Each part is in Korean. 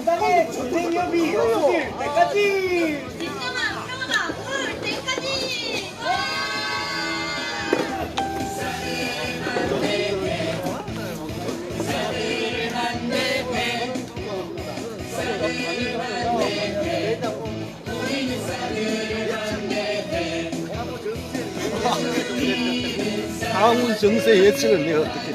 인간의 전쟁력이 없을 때까지. 진정한 평화가 올 때까지. 다음 정세 예측을 내가 어떻게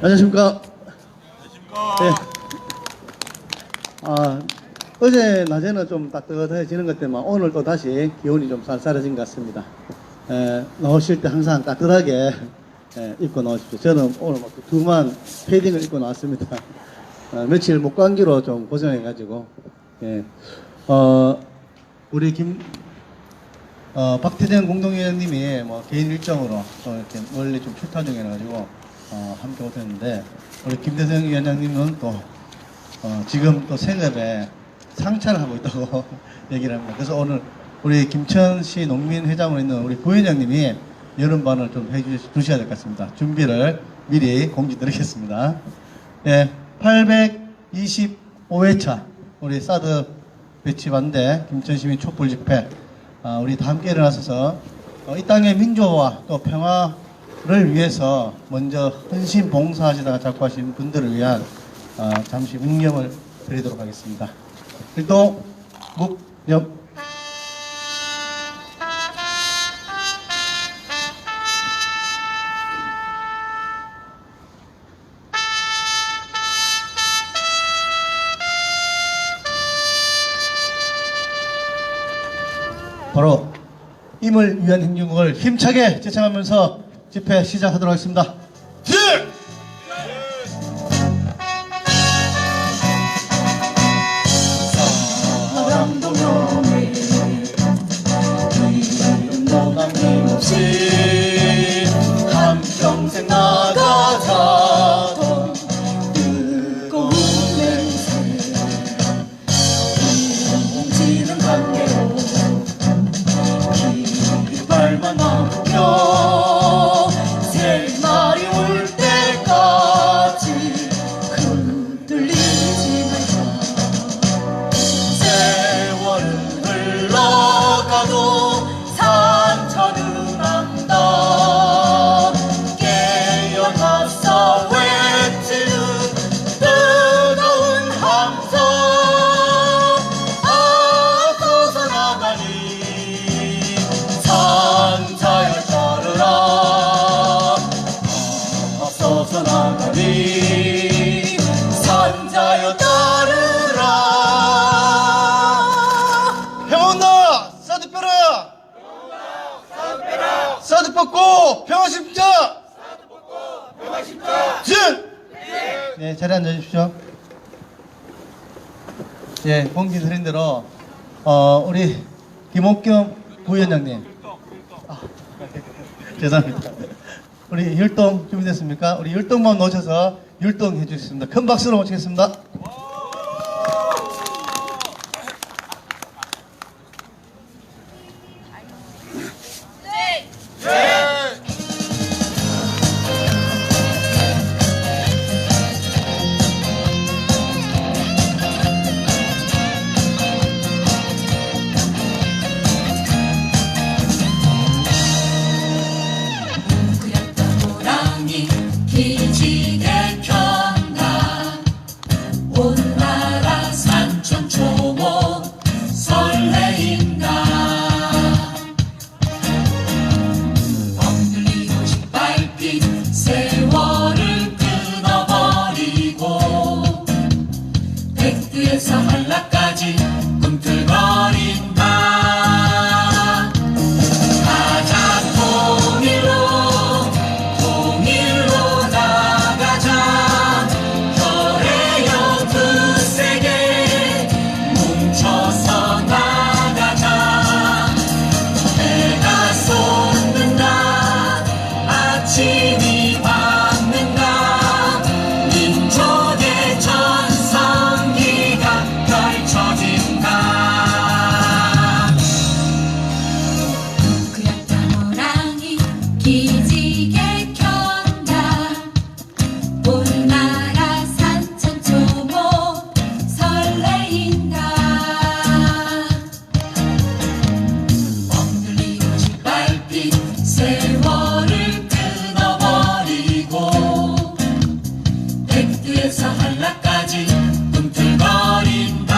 안녕하십니까. 네. 어제 낮에는 좀 따뜻해지는 것 때문에 오늘 또 다시 기온이 좀 쌀쌀해진 것 같습니다. 나오실 때 항상 따뜻하게 입고 나오십시오. 저는 오늘 막 두만 패딩을 입고 나왔습니다. 며칠 못 간기로 좀 고생해가지고, 예. 우리 박태정 공동위원님이 뭐 개인 일정으로 좀 이렇게 원래 좀 출타 중이라가지고, 함께 못했는데, 우리 김대성 위원장님은 또, 지금 또 생업에 상차를 하고 있다고 얘기를 합니다. 그래서 오늘 우리 김천시 농민회장으로 있는 우리 부위원장님이 여름반을 좀 해주셔야 될 것 같습니다. 준비를 미리 공지드리겠습니다. 예, 825회차 우리 사드 배치 반대 김천시민 촛불 집회, 우리 다 함께 일어나서서 이 땅의 민주화와 또 평화를 위해서 먼저 헌신 봉사하시다가 자꾸 하신 분들을 위한 잠시 묵념을 드리도록 하겠습니다. 일동 묵념. 바로 임을 위한 행진곡을 힘차게 제창하면서 집회 시작하도록 하겠습니다. 사랑도 명예 이름도 남김없이 한평생 나가자 뜨거운 냄새 뭉치는 관계로 깃발만 남겨 새날이 올 때까지 흔들리지 말자. 세월은 흘러가도 상처는 난다. 깨어나서 외치는 뜨거운 함성 앞서서 나가니 산자여 따르라. 앞서서 나가니 산자여 따르라. 평온나 사드 펴라. 사드 뻗고 평화 심자. 진. 네, 자리에 앉아주십시오. 예, 공지 드린 대로 우리 김옥경 부위원장님. 죄송합니다. 우리 율동 준비됐습니까? 우리 율동만 놓으셔서 율동 해주겠습니다. 큰 박수로 모시겠습니다. 네. 호랑이 기지개 켰나 온 나라 산천 초목 설레인다. 엉들리고 짓밟힌 세월을 끊어버리고 백두에서 한라까지 꿈틀거린다. 가자 통일로 나가자. 혈의 연투세계 뭉쳐서 나가자. 해가 솟는다. 아침이 밝는다. 민족의 전성기가 펼쳐진다. 그였던 호랑이 기지개 켠다. 온 나라 산천 초목 설레인다. 엉들리고 짓밟힌 세월을 끊어버리고 백두에서 한라까지 꿈틀거린다.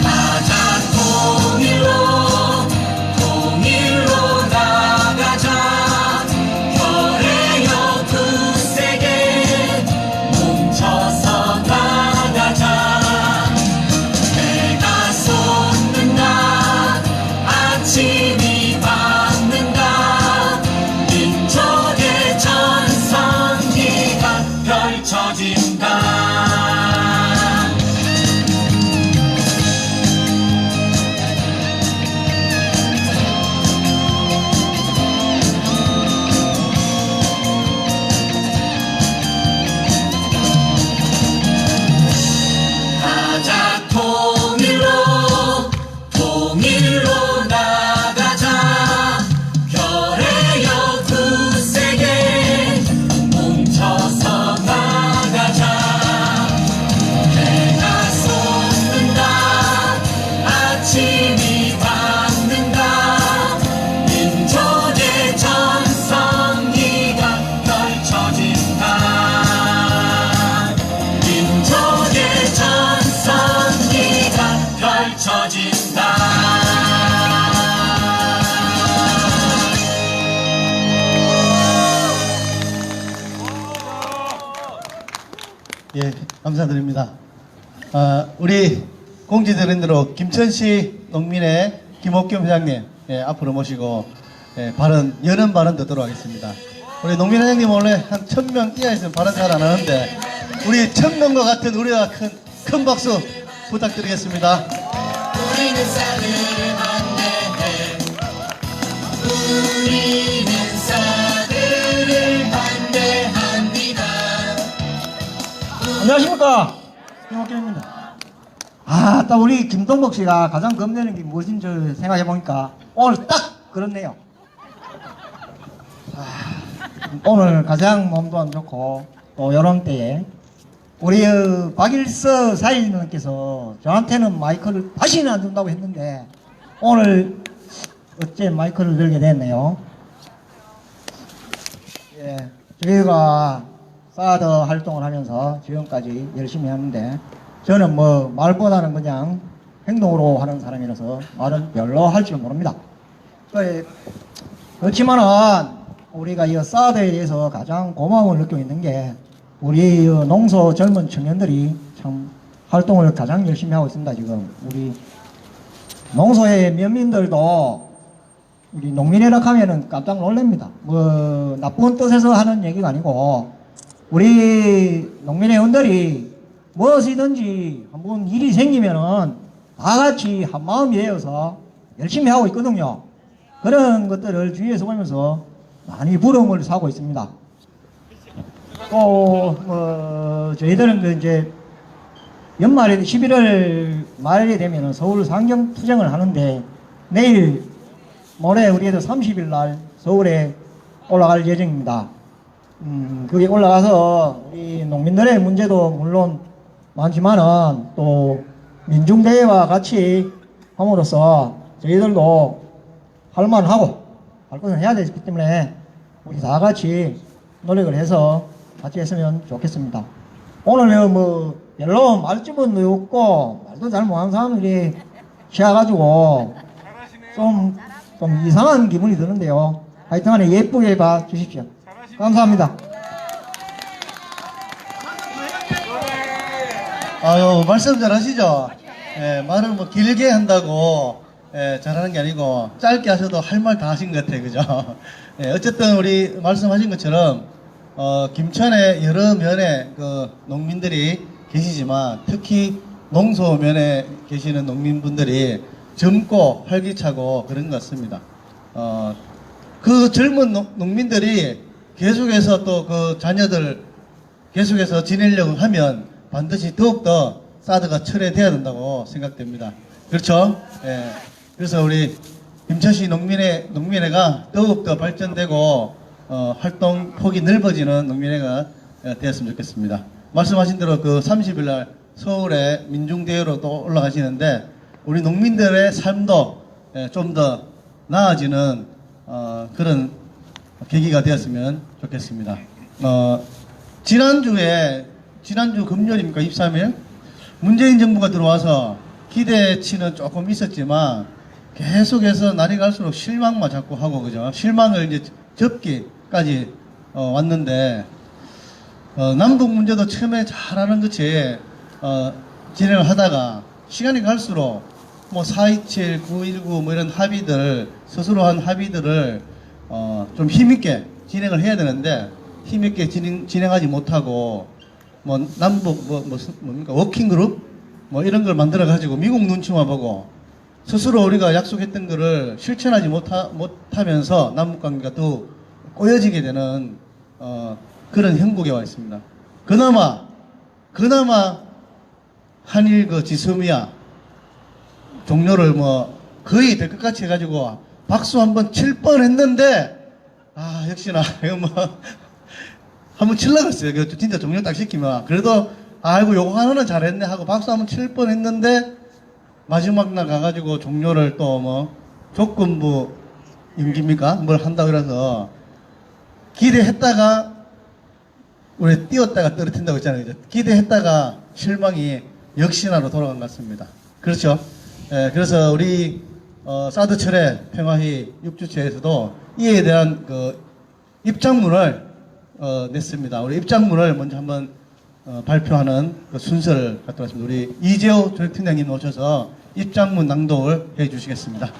가자 통일로 나가자. 혈의 연투세계 뭉쳐서 나가자. 해가 솟는다. 아침이 밝는다. 민족의 전성기가 펼쳐 예, 감사드립니다. 우리 공지드린 대로 김천시 농민회 김옥겸 회장님 앞으로 모시고 여는 발언 듣도록 하겠습니다. 우리 농민 회장님 원래 한 1000명 이하에서는 발언 잘 안 하는데 우리 1000명과 같은 우리가 큰 박수 부탁드리겠습니다. 우리는 쌀을 반대해 우리는 쌀을 반대합니다. 안녕하십니까, 김옥균입니다. 딱 우리 김동복 씨가 가장 겁내는 게 무엇인 줄 생각해 보니까 오늘 딱 그렇네요. 오늘 가장 몸도 안 좋고 또 이런 때에 우리 박일서 사인님께서 저한테는 마이크를 다시는 안 준다고 했는데 오늘 어째 마이크를 들게 됐네요. 예, 저희가 사드 활동을 하면서 지금까지 열심히 하는데 저는 뭐 말보다는 그냥 행동으로 하는 사람이라서 말은 별로 할 줄 모릅니다. 그렇지만은 우리가 이 사드에 대해서 가장 고마움을 느끼고 있는 게 우리 농소 젊은 청년들이 참 활동을 가장 열심히 하고 있습니다. 지금 우리 농소의 면민들도 우리 농민회라 하면은 깜짝 놀랍니다. 뭐 나쁜 뜻에서 하는 얘기가 아니고 우리 농민회원들이 무엇이든지 한번 일이 생기면은 다 같이 한 마음이 되어서 열심히 하고 있거든요. 그런 것들을 주위에서 보면서 많이 부러움을 사고 있습니다. 또 저희들은 이제 연말에 11월 말이 되면은 서울 상경 투쟁을 하는데 내일 모레 우리 애들 30일 날 서울에 올라갈 예정입니다. 거기 올라가서 우리 농민들의 문제도 물론 많지만은 또 민중대회와 같이 함으로써 저희들도 할만하고 할 것은 해야 되기 때문에 우리 다 같이 노력을 해서 같이 했으면 좋겠습니다. 오늘 뭐 별로 말집은 없고 말도 잘 못하는 사람들이 쉬어가지고 좀 이상한 기분이 드는데요. 하여튼간에 예쁘게 봐 주십시오. 감사합니다. 아유, 말씀 잘하시죠? 말을 뭐 길게 한다고 잘하는 게 아니고 짧게 하셔도 할 말 다 하신 것 같아요. 그죠? 어쨌든 우리 말씀하신 것처럼 김천의 여러 면에 그 농민들이 계시지만 특히 농소면에 계시는 농민분들이 젊고 활기차고 그런 것 같습니다. 그 젊은 농민들이 계속해서 또 그 자녀들 계속해서 지내려고 하면 반드시 더욱더 사드가 철회돼야 된다고 생각됩니다. 그렇죠? 그래서 우리 김천시 농민회가 더욱더 발전되고 활동 폭이 넓어지는 농민회가 되었으면 좋겠습니다. 말씀하신 대로 그 30일 날 서울에 민중대회로 또 올라가시는데 우리 농민들의 삶도 좀 더 나아지는 그런 계기가 되었으면 좋겠습니다. 지난주 금요일입니까? 23일? 문재인 정부가 들어와서 기대치는 조금 있었지만 계속해서 날이 갈수록 실망만 자꾸 하고, 그죠? 실망을 이제 접기까지 왔는데, 남북 문제도 처음에 잘하는 듯이 진행을 하다가 시간이 갈수록 뭐 4.27, 9.19 뭐 이런 합의들, 스스로 한 합의들을 좀 힘있게 진행을 해야 되는데 힘있게 진행하지 못하고 뭐 남북 뭡니까 워킹그룹 뭐 이런 걸 만들어 가지고 미국 눈치만 보고 스스로 우리가 약속했던 거를 실천하지 못하면서 남북 관계가 또 꼬여지게 되는 그런 형국에 와 있습니다. 그나마 한일 그 지소미아 종료를 뭐 거의 될 것 같이 해가지고 박수 한번 칠 뻔했는데 역시나 이거 뭐 한번 칠라 그랬어요. 진짜 종료 딱 시키면 그래도 아이고 요거 하나는 잘했네 하고 박수 한번 칠 뻔했는데 마지막 날 가가지고 종료를 또 뭐 조건부 임기입니까? 뭘 한다고 그래서 기대했다가 우리 뛰었다가 떨어진다고 했잖아요. 기대했다가 실망이 역시나로 돌아간 것 같습니다. 그렇죠? 그래서 우리 사드 철회 평화회의 6주차에서도 이에 대한 그 입장문을 냈습니다. 우리 입장문을 먼저 한번 발표하는 그 순서를 갖도록 하겠습니다. 우리 이재호 조직팀장님 오셔서 입장문 낭독을 해 주시겠습니다.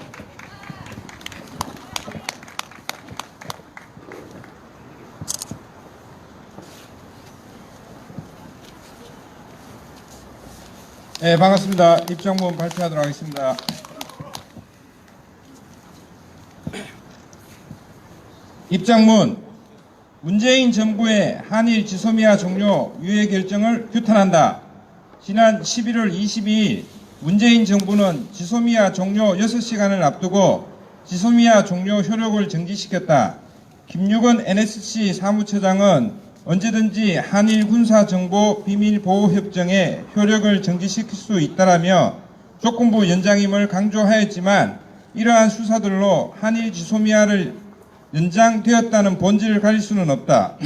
네, 반갑습니다. 입장문 발표하도록 하겠습니다. 입장문. 문재인 정부의 한일 지소미아 종료 유예 결정을 규탄한다. 지난 11월 22일 문재인 정부는 지소미아 종료 6시간을 앞두고 지소미아 종료 효력을 정지시켰다. 김육원 NSC 사무처장은 언제든지 한일 군사정보 비밀보호협정의 효력을 정지시킬 수 있다라며 조건부 연장임을 강조하였지만 이러한 수사들로 한일 지소미아를 연장되었다는 본질을 가릴 수는 없다.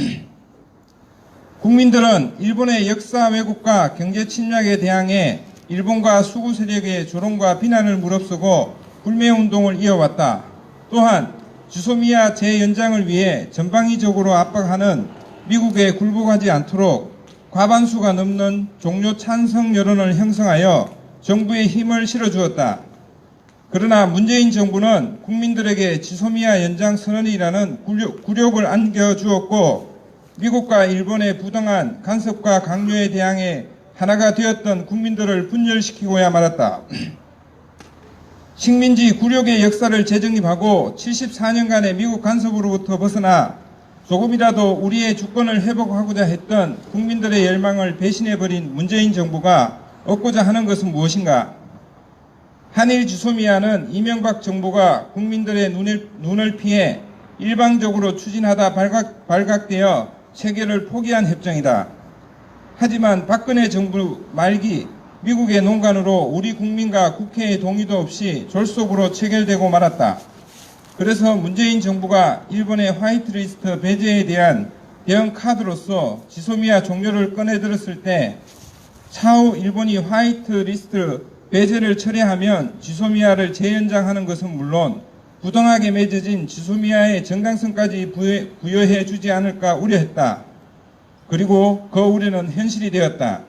국민들은 일본의 역사 왜곡과 경제 침략에 대항해 일본과 수구 세력의 조롱과 비난을 무릅쓰고 불매운동을 이어왔다. 또한 지소미아 재연장을 위해 전방위적으로 압박하는 미국에 굴복하지 않도록 과반수가 넘는 종료 찬성 여론을 형성하여 정부에 힘을 실어주었다. 그러나 문재인 정부는 국민들에게 지소미아 연장 선언이라는 굴욕을 안겨주었고 미국과 일본의 부당한 간섭과 강요에 대항해 하나가 되었던 국민들을 분열시키고야 말았다. 식민지 굴욕의 역사를 재정립하고 74년간의 미국 간섭으로부터 벗어나 조금이라도 우리의 주권을 회복하고자 했던 국민들의 열망을 배신해버린 문재인 정부가 얻고자 하는 것은 무엇인가? 한일 지소미아는 이명박 정부가 국민들의 눈을 피해 일방적으로 추진하다 발각되어 체결을 포기한 협정이다. 하지만 박근혜 정부 말기 미국의 농간으로 우리 국민과 국회의 동의도 없이 졸속으로 체결되고 말았다. 그래서 문재인 정부가 일본의 화이트리스트 배제에 대한 대응 카드로서 지소미아 종료를 꺼내들었을 때 차후 일본이 화이트리스트 배제를 철회하면 지소미아를 재연장하는 것은 물론 부당하게 맺어진 지소미아의 정당성까지 부여해 주지 않을까 우려했다. 그리고 그 우려는 현실이 되었다.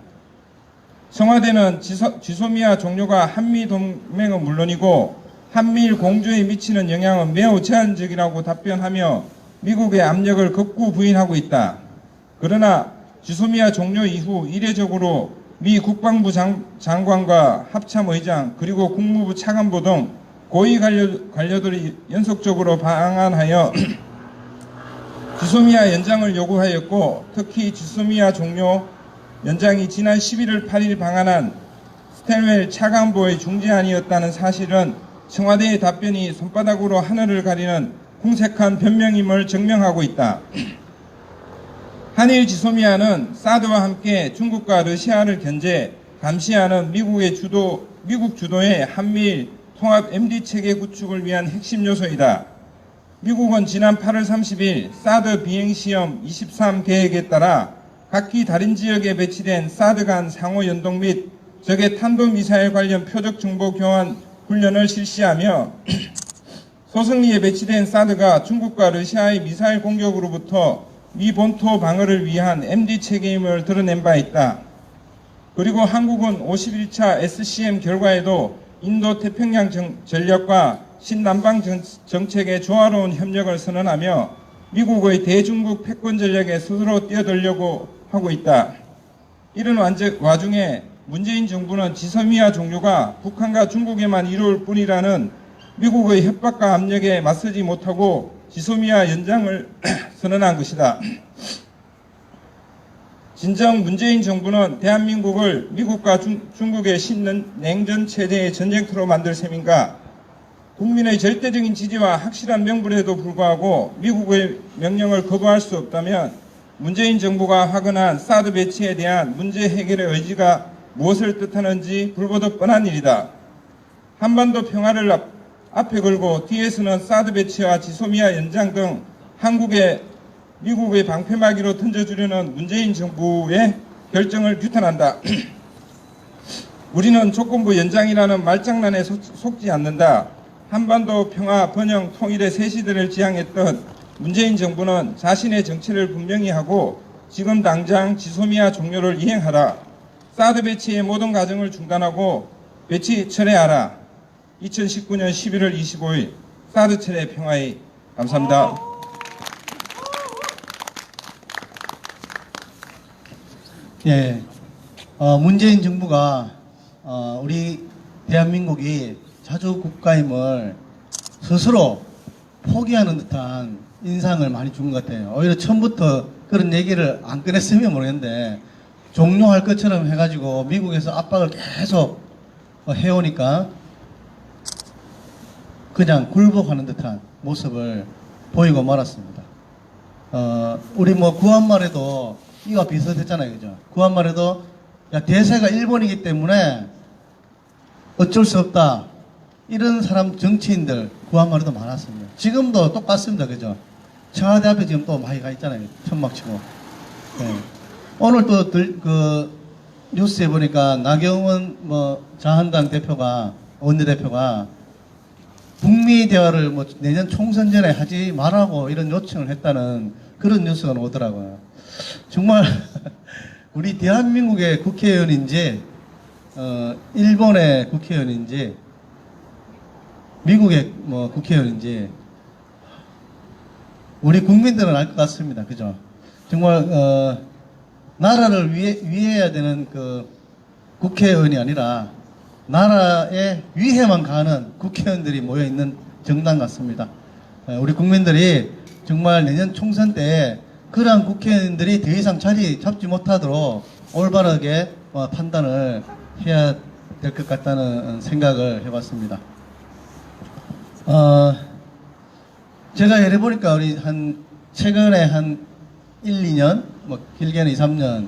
청와대는 지소미아 종료가 한미동맹은 물론이고 한미일 공조에 미치는 영향은 매우 제한적이라고 답변하며 미국의 압력을 극구 부인하고 있다. 그러나 지소미아 종료 이후 이례적으로 미 국방부 장관과 합참의장 그리고 국무부 차관보 등 고위 관료들이 연속적으로 방한하여 지소미아 연장을 요구하였고 특히 지소미아 종료 연장이 지난 11월 8일 방한한 스탠웰 차관보의 중재안이었다는 사실은 청와대의 답변이 손바닥으로 하늘을 가리는 궁색한 변명임을 증명하고 있다. 한일 지소미아는 사드와 함께 중국과 러시아를 견제, 감시하는 미국 주도의 한미일 통합 MD체계 구축을 위한 핵심 요소이다. 미국은 지난 8월 30일 사드 비행시험 23 계획에 따라 각기 다른 지역에 배치된 사드 간 상호 연동 및 적의 탄도미사일 관련 표적 정보 교환 훈련을 실시하며 소승리에 배치된 사드가 중국과 러시아의 미사일 공격으로부터 미 본토 방어를 위한 MD 체계임을 드러낸 바 있다. 그리고 한국은 51차 SCM 결과에도 인도 태평양 전략과 신남방 정책의 조화로운 협력을 선언하며 미국의 대중국 패권 전략에 스스로 뛰어들려고 하고 있다. 이런 와중에 문재인 정부는 지소미아 종료가 북한과 중국에만 이루어질 뿐이라는 미국의 협박과 압력에 맞서지 못하고 지소미아 연장을 선언한 것이다. 진정 문재인 정부는 대한민국을 미국과 중국의 신냉전 체제의 전쟁터로 만들 셈인가? 국민의 절대적인 지지와 확실한 명분에도 불구하고 미국의 명령을 거부할 수 없다면 문재인 정부가 확언한 사드 배치에 대한 문제 해결의 의지가 무엇을 뜻하는지 불보듯 뻔한 일이다. 한반도 평화를 앞에 걸고 뒤에서는 사드 배치와 지소미아 연장 등 한국에 미국의 방패막이로 던져주려는 문재인 정부의 결정을 규탄한다. 우리는 조건부 연장이라는 말장난에 속지 않는다. 한반도 평화, 번영, 통일의 새 시대를 지향했던 문재인 정부는 자신의 정체를 분명히 하고 지금 당장 지소미아 종료를 이행하라. 사드 배치의 모든 과정을 중단하고 배치 철회하라. 2019년 11월 25일 사드 철회 평화회의. 감사합니다. 예, 문재인 정부가 우리 대한민국이 자주 국가임을 스스로 포기하는 듯한 인상을 많이 준 것 같아요. 오히려 처음부터 그런 얘기를 안 꺼냈으면 모르겠는데 종료할 것처럼 해가지고 미국에서 압박을 계속 해오니까 그냥 굴복하는 듯한 모습을 보이고 말았습니다. 우리 뭐 구한말에도 이와 비슷했잖아요, 그죠? 구한말에도 야, 대세가 일본이기 때문에 어쩔 수 없다. 이런 사람 정치인들 구한말에도 많았습니다. 지금도 똑같습니다, 그죠? 청와대 앞에 지금 또 많이 가 있잖아요, 천막치고. 네. 오늘 또 그 뉴스에 보니까 나경원 뭐 자한당 대표가 원내대표가 북미 대화를 뭐 내년 총선 전에 하지 말라고 이런 요청을 했다는 그런 뉴스가 나오더라고요. 정말 우리 대한민국의 국회의원인지 일본의 국회의원인지 미국의 뭐 국회의원인지 우리 국민들은 알 것 같습니다. 그죠? 정말 나라를 위해야 되는 그 국회의원이 아니라 나라의 위해만 가는 국회의원들이 모여 있는 정당 같습니다. 우리 국민들이 정말 내년 총선 때 그러한 국회의원들이 더 이상 자리 잡지 못하도록 올바르게 판단을 해야 될 것 같다는 생각을 해봤습니다. 제가 예를 보니까 우리 최근에 한 1, 2년, 뭐 길게는 2, 3년,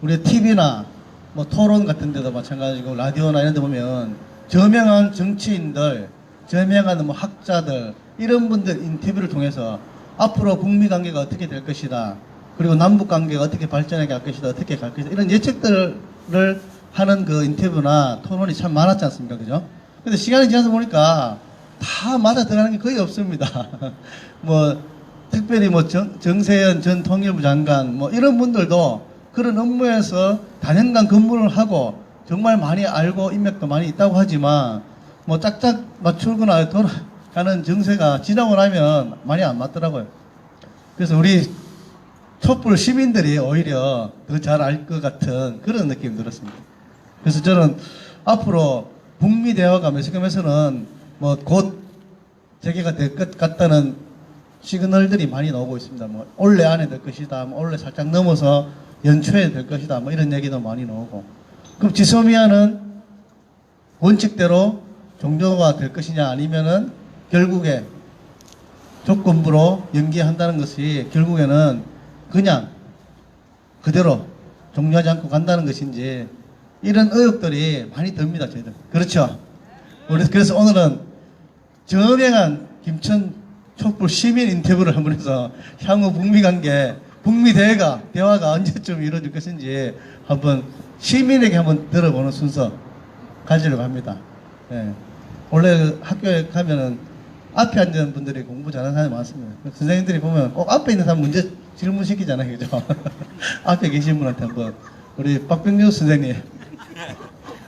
우리 TV나 뭐 토론 같은 데도 마찬가지고 라디오나 이런 데 보면 저명한 정치인들, 저명한 뭐 학자들, 이런 분들 인터뷰를 통해서 앞으로 북미 관계가 어떻게 될 것이다. 그리고 남북 관계가 어떻게 발전해 갈 것이다. 어떻게 갈 것이다. 이런 예측들을 하는 그 인터뷰나 토론이 참 많았지 않습니까? 그죠? 근데 시간이 지나서 보니까 다 맞아 들어가는 게 거의 없습니다. 뭐, 특별히 뭐 정세현 전 통일부 장관 뭐 이런 분들도 그런 업무에서 단연간 근무를 하고 정말 많이 알고 인맥도 많이 있다고 하지만 뭐 짝짝 맞추거나 돌아가는 정세가 지나고 나면 많이 안 맞더라고요. 그래서 우리 촛불 시민들이 오히려 더 잘 알 것 같은 그런 느낌이 들었습니다. 그래서 저는 앞으로 북미 대화가 매스컴에서는 뭐 곧 재개가 될 것 같다는 시그널들이 많이 나오고 있습니다. 뭐 올해 안에 될 것이다. 뭐 올해 살짝 넘어서 연초에 될 것이다. 뭐 이런 얘기도 많이 나오고. 그럼 지소미아는 원칙대로 종료가 될 것이냐 아니면은 결국에 조건부로 연기한다는 것이 결국에는 그냥 그대로 종료하지 않고 간다는 것인지 이런 의혹들이 많이 듭니다. 저희들. 그렇죠? 그래서 오늘은 저명한 김천 촛불 시민 인터뷰를 한번 해서 향후 북미 관계, 북미 대화가 언제쯤 이루어질 것인지 한번 시민에게 한번 들어보는 순서 가지려고 합니다. 예. 원래 그 학교에 가면은 앞에 앉은 분들이 공부 잘하는 사람이 많습니다. 선생님들이 보면 꼭 앞에 있는 사람 문제 질문 시키잖아요. 그죠? 앞에 계신 분한테 한번 우리 박병규 선생님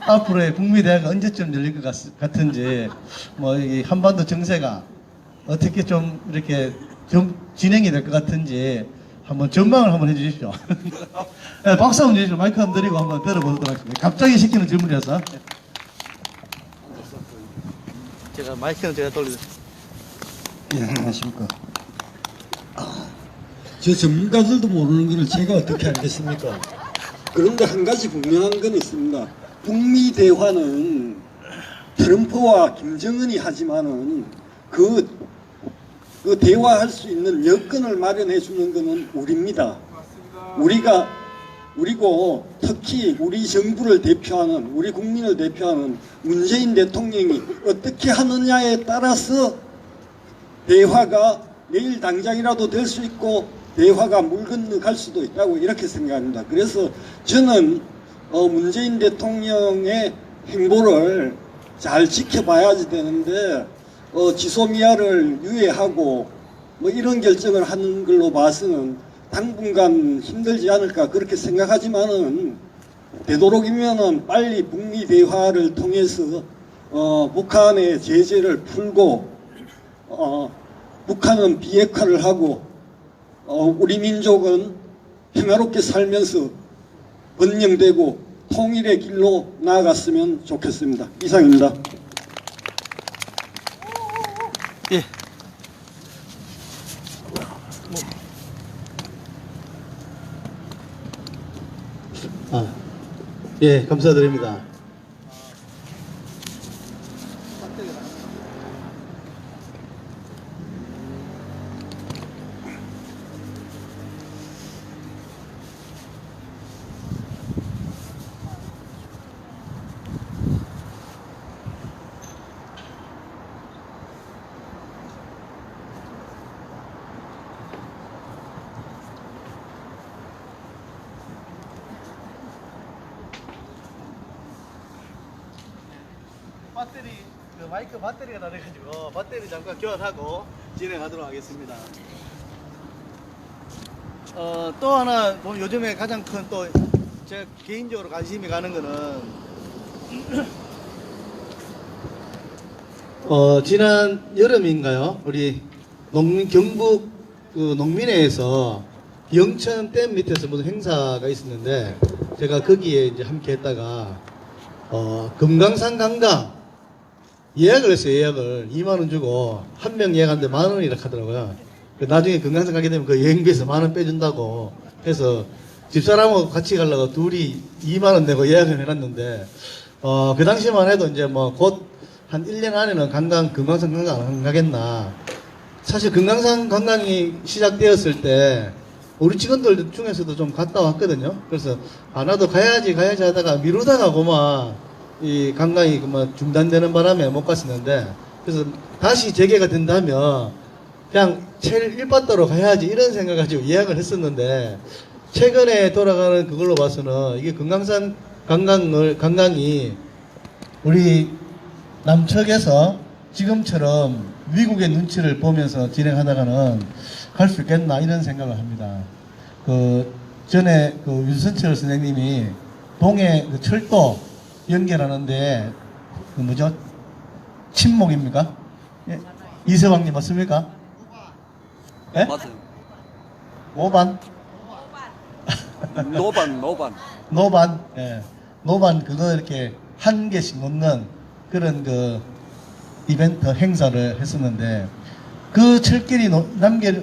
앞으로의 북미 대화가 언제쯤 열릴 것 같은지 뭐 이 한반도 정세가 어떻게 좀 이렇게 진행이 될 것 같은지 한번 전망을 한번 해주십시오. 네, 박수 한번 주시고 마이크 한번 드리고 한번 들어보도록 하겠습니다. 갑자기 시키는 질문이라서. 제가 마이크는 제가 돌리겠습니다. 예, 안녕하십니까. 저 전문가들도 모르는 것을 제가 어떻게 알겠습니까? 그런데 한 가지 분명한 건 있습니다. 북미 대화는 트럼프와 김정은이 하지만은 그 대화할 수 있는 여건을 마련해 주는 것은 우리입니다. 우리고 특히 우리 정부를 대표하는 우리 국민을 대표하는 문재인 대통령이 어떻게 하느냐에 따라서 대화가 내일 당장이라도 될 수 있고 대화가 물 건너갈 수도 있다고 이렇게 생각합니다. 그래서 저는 문재인 대통령의 행보를 잘 지켜봐야지 되는데 지소미아를 유예하고 뭐 이런 결정을 하는 걸로 봐서는 당분간 힘들지 않을까 그렇게 생각하지만은 되도록이면은 빨리 북미 대화를 통해서 북한의 제재를 풀고 북한은 비핵화를 하고 우리 민족은 평화롭게 살면서 번영되고 통일의 길로 나아갔으면 좋겠습니다. 이상입니다. 예. 예, 감사드립니다. 마이크 배터리가 나래가지고 배터리 잠깐 교환하고 진행하도록 하겠습니다. 또 하나 보면 요즘에 가장 큰 또 제 개인적으로 관심이 가는 거는 지난 여름인가요? 우리 경북 그 농민회에서 영천댐 밑에서 무슨 행사가 있었는데 제가 거기에 이제 함께 했다가 금강산 관광 예약을 했어요. 예약을 2만원 주고 한 명 예약하는데 10,000원이라 하더라고요. 나중에 금강산 가게 되면 그 여행비에서 10,000원 빼준다고 해서 집사람하고 같이 가려고 둘이 2만원 내고 예약을 해놨는데 그 당시만 해도 이제 뭐 곧 한 1년 안에는 금강산 관광 안 가겠나. 사실 금강산 관광이 시작되었을 때 우리 직원들 중에서도 좀 갔다 왔거든요. 그래서 나도 가야지 하다가 미루다가 고마 이 관광이 뭐 중단되는 바람에 못 갔었는데, 그래서 다시 재개가 된다면 그냥 제일 일바다로 가야지 이런 생각 가지고 예약을 했었는데, 최근에 돌아가는 그걸로 봐서는 이게 금강산 관광이 우리 남측에서 지금처럼 미국의 눈치를 보면서 진행하다가는 갈 수 있겠나 이런 생각을 합니다. 그 전에 그 윤선철 선생님이 동해 그 철도 연결하는데 그 뭐죠? 친목입니까? 예? 이세왕님 맞습니까? 예? 맞아요. 오반? 노반. 예. 노반 그거 이렇게 한 개씩 놓는 그런 그 이벤트 행사를 했었는데, 그 철길이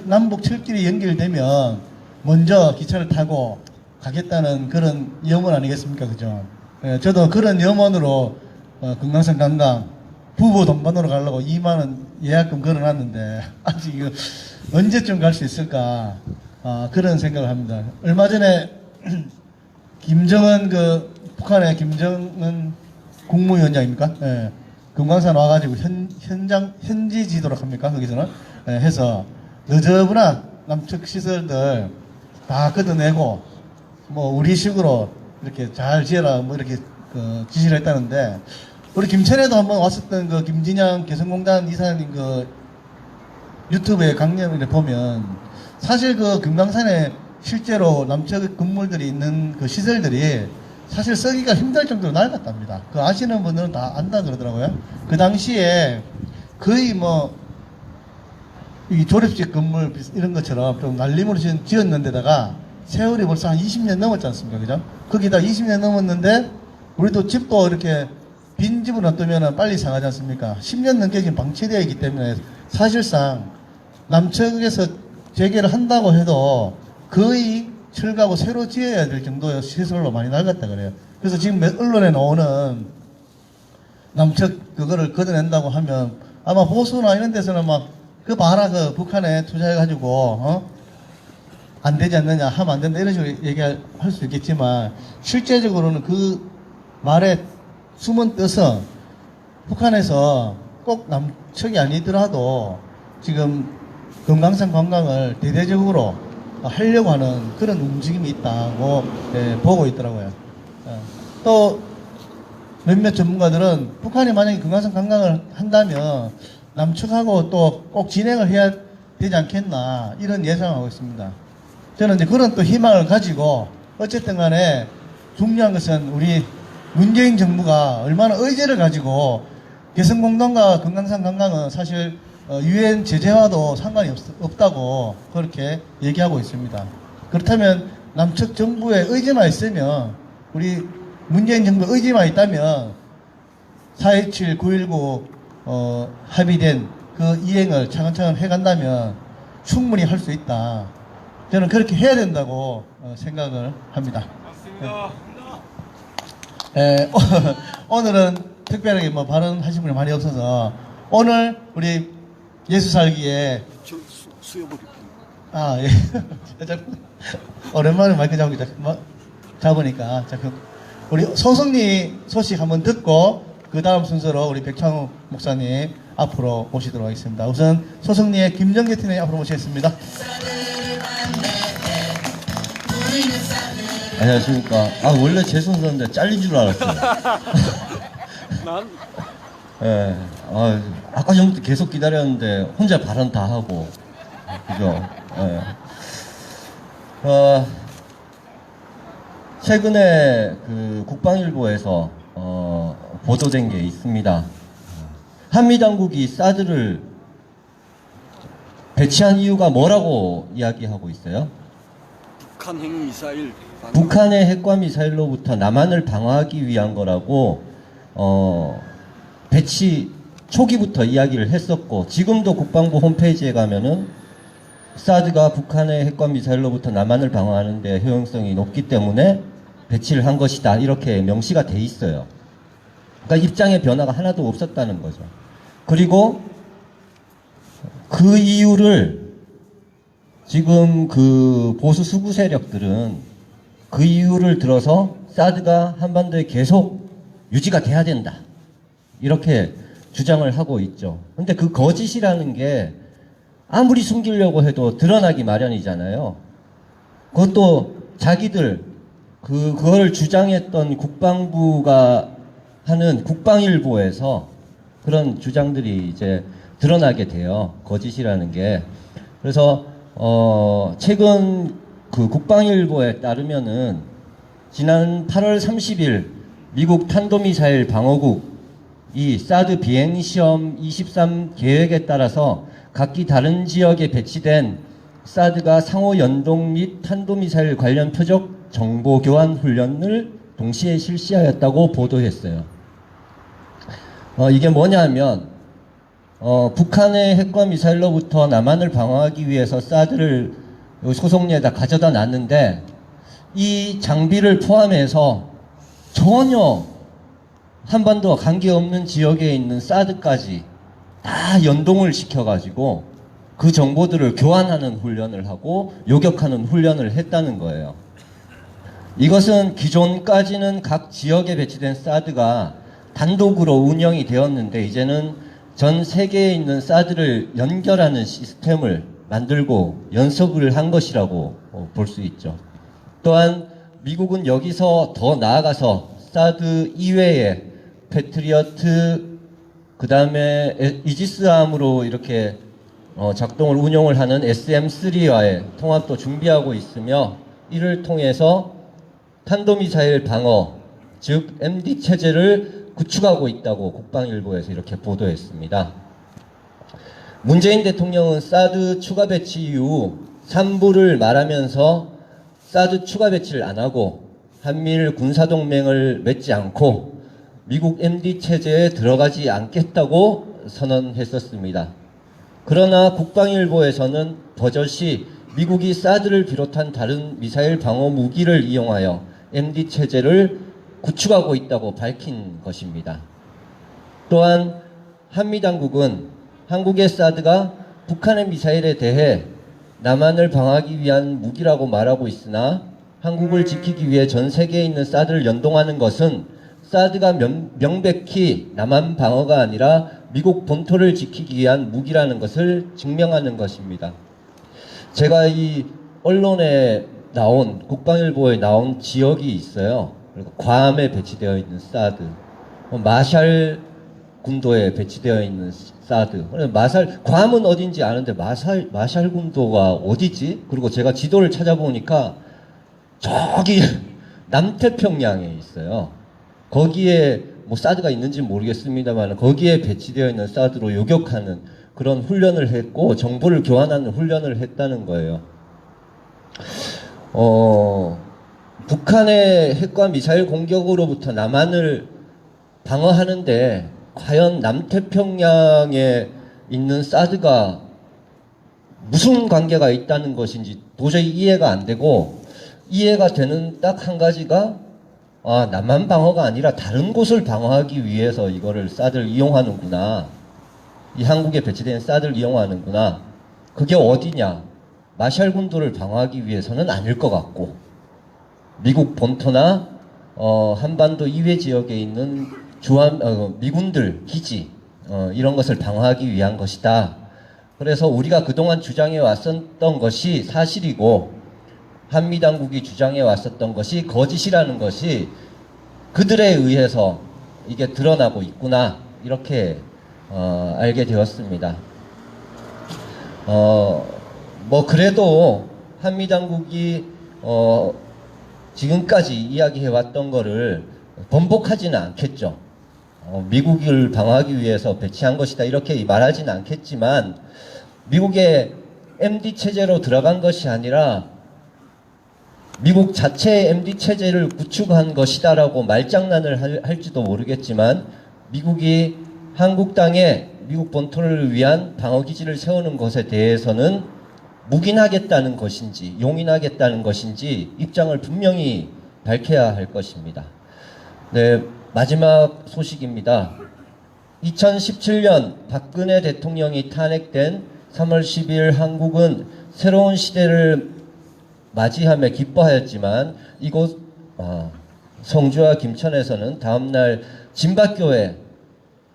남북 철길이 연결되면 먼저 기차를 타고 가겠다는 그런 염원 아니겠습니까? 그죠? 예, 저도 그런 염원으로 금강산 관광 부부 동반으로 가려고 2만원 예약금 걸어놨는데 아직 이거 언제쯤 갈 수 있을까 그런 생각을 합니다. 얼마 전에 김정은 북한의 김정은 국무위원장입니까? 예, 금강산 와가지고 현지 지도록 합니까? 거기서는 예, 해서 너저분한 남측 시설들 다 걷어내고 뭐 우리식으로 이렇게 잘 지어라 뭐 이렇게 지시를 했다는데, 우리 김천에도 한번 왔었던 그 김진양 개성공단 이사님 그 유튜브에 강연을 보면 사실 그 금강산에 실제로 남측 건물들이 있는 그 시설들이 사실 쓰기가 힘들 정도로 낡았답니다. 그 아시는 분들은 다 안다 그러더라고요. 그 당시에 거의 뭐 이 조립식 건물 이런 것처럼 좀 날림으로 지었는 데다가 세월이 벌써 한 20년 넘었지 않습니까? 그죠? 거기다 20년 넘었는데 우리도 집도 이렇게 빈 집을 놔두면 빨리 상하지 않습니까? 10년 넘게 지금 방치되어 있기 때문에 사실상 남측에서 재개를 한다고 해도 거의 철거하고 새로 지어야 될 정도의 시설로 많이 낡았다 그래요. 그래서 지금 언론에 나오는 남측 그거를 걷어낸다고 하면 아마 호수나 이런 데서는 막 그 봐라 그 북한에 투자해가지고 안 되지 않느냐 하면 안 된다 이런 식으로 얘기할 수 있겠지만, 실제적으로는 그 말에 숨은 뜻은 북한에서 꼭 남측이 아니더라도 지금 금강산 관광을 대대적으로 하려고 하는 그런 움직임이 있다고 보고 있더라고요. 또 몇몇 전문가들은 북한이 만약에 금강산 관광을 한다면 남측하고 또 꼭 진행을 해야 되지 않겠나 이런 예상을 하고 있습니다. 저는 이제 그런 또 희망을 가지고 어쨌든 간에 중요한 것은 우리 문재인 정부가 얼마나 의지를 가지고 개성공단과 금강산 관광은 사실 유엔 제재와도 상관이 없다고 그렇게 얘기하고 있습니다. 그렇다면 남측 정부의 의지만 있으면, 우리 문재인 정부의 의지만 있다면 4.27, 9.19 합의된 그 이행을 차근차근 해간다면 충분히 할 수 있다. 저는 그렇게 해야 된다고 생각을 합니다. 맞습니다. 오늘은 특별하게 뭐 발언하신 분이 많이 없어서 오늘 우리 예수살기에 수여버릴게요. 아, 예. 오랜만에 마이크 잡으니까. 자, 우리 소승리 소식 한번 듣고, 그 다음 순서로 우리 백창우 목사님 앞으로 모시도록 하겠습니다. 우선 소승리의 김정재 팀장님 앞으로 모시겠습니다. 안녕하십니까. 원래 제 순서인데 잘린 줄 알았어요. 예. 아까 전부터 계속 기다렸는데 혼자 발언 다 하고. 그죠? 예. 최근에 그 국방일보에서 보도된 게 있습니다. 한미당국이 사드를 배치한 이유가 뭐라고 이야기하고 있어요? 북한 핵미사일 북한의 핵과 미사일로부터 남한을 방어하기 위한 거라고 배치 초기부터 이야기를 했었고, 지금도 국방부 홈페이지에 가면은 사드가 북한의 핵과 미사일로부터 남한을 방어하는 데 효용성이 높기 때문에 배치를 한 것이다, 이렇게 명시가 돼 있어요. 그러니까 입장의 변화가 하나도 없었다는 거죠. 그리고 그 이유를 지금 그 보수 수구 세력들은 그 이유를 들어서 사드가 한반도에 계속 유지가 돼야 된다, 이렇게 주장을 하고 있죠. 근데 그 거짓이라는 게 아무리 숨기려고 해도 드러나기 마련이잖아요. 그것도 자기들 그걸 주장했던 국방부가 하는 국방일보에서 그런 주장들이 이제 드러나게 돼요. 거짓이라는 게. 그래서 최근 그 국방일보에 따르면은 지난 8월 30일 미국 탄도미사일 방어국이 사드 비행시험 23 계획에 따라서 각기 다른 지역에 배치된 사드가 상호 연동 및 탄도미사일 관련 표적 정보 교환 훈련을 동시에 실시하였다고 보도했어요. 이게 뭐냐면 북한의 핵과 미사일로부터 남한을 방어하기 위해서 사드를 소속리에다 가져다 놨는데, 이 장비를 포함해서 전혀 한반도와 관계없는 지역에 있는 사드까지 다 연동을 시켜가지고 그 정보들을 교환하는 훈련을 하고 요격하는 훈련을 했다는 거예요. 이것은 기존까지는 각 지역에 배치된 사드가 단독으로 운영이 되었는데, 이제는 전 세계에 있는 사드를 연결하는 시스템을 만들고 연습을 한 것이라고 볼 수 있죠. 또한 미국은 여기서 더 나아가서 사드 이외에 패트리어트, 그 다음에 이지스함으로 이렇게 작동을 운용을 하는 SM-3와의 통합도 준비하고 있으며, 이를 통해서 탄도미사일 방어, 즉 MD 체제를 구축하고 있다고 국방일보에서 이렇게 보도했습니다. 문재인 대통령은 사드 추가 배치 이후 3부를 말하면서 사드 추가 배치를 안 하고 한미일 군사동맹을 맺지 않고 미국 MD 체제에 들어가지 않겠다고 선언했었습니다. 그러나 국방일보에서는 버젓이 미국이 사드를 비롯한 다른 미사일 방어 무기를 이용하여 MD 체제를 구축하고 있다고 밝힌 것입니다. 또한 한미당국은 한국의 사드가 북한의 미사일에 대해 남한을 방어하기 위한 무기라고 말하고 있으나, 한국을 지키기 위해 전 세계에 있는 사드를 연동하는 것은 사드가 명백히 남한 방어가 아니라 미국 본토를 지키기 위한 무기라는 것을 증명하는 것입니다. 제가 이 언론에 나온, 국방일보에 나온 지역이 있어요. 그리고 괌에 배치되어 있는 사드, 마샬 군도에 배치되어 있는 사드. 마샬, 괌은 어딘지 아는데 마샬 군도가 어디지? 그리고 제가 지도를 찾아보니까 저기 남태평양에 있어요. 거기에 뭐 사드가 있는지 모르겠습니다만 거기에 배치되어 있는 사드로 요격하는 그런 훈련을 했고 정보를 교환하는 훈련을 했다는 거예요. 북한의 핵과 미사일 공격으로부터 남한을 방어하는데 과연 남태평양에 있는 사드가 무슨 관계가 있다는 것인지 도저히 이해가 안 되고, 이해가 되는 딱 한 가지가 남한 방어가 아니라 다른 곳을 방어하기 위해서 이거를 사드를 이용하는구나. 이 한국에 배치된 사드를 이용하는구나. 그게 어디냐? 마샬 군도를 방어하기 위해서는 아닐 것 같고, 미국 본토나 한반도 이외 지역에 있는 미군들 기지 이런 것을 방어하기 위한 것이다. 그래서 우리가 그동안 주장해 왔었던 것이 사실이고 한미당국이 주장해 왔었던 것이 거짓이라는 것이 그들에 의해서 이게 드러나고 있구나, 이렇게 알게 되었습니다. 뭐 그래도 한미당국이 지금까지 이야기해 왔던 거를 번복하지는 않겠죠. 미국을 방어하기 위해서 배치한 것이다, 이렇게 말하지는 않겠지만 미국의 MD 체제로 들어간 것이 아니라 미국 자체의 MD 체제를 구축한 것이다라고 말장난을 할지도 모르겠지만, 미국이 한국 땅에 미국 본토를 위한 방어기지를 세우는 것에 대해서는 묵인하겠다는 것인지 용인하겠다는 것인지 입장을 분명히 밝혀야 할 것입니다. 네, 마지막 소식입니다. 2017년 박근혜 대통령이 탄핵된 3월 10일 한국은 새로운 시대를 맞이하며 기뻐하였지만 이곳 성주와 김천에서는 다음날 진박교에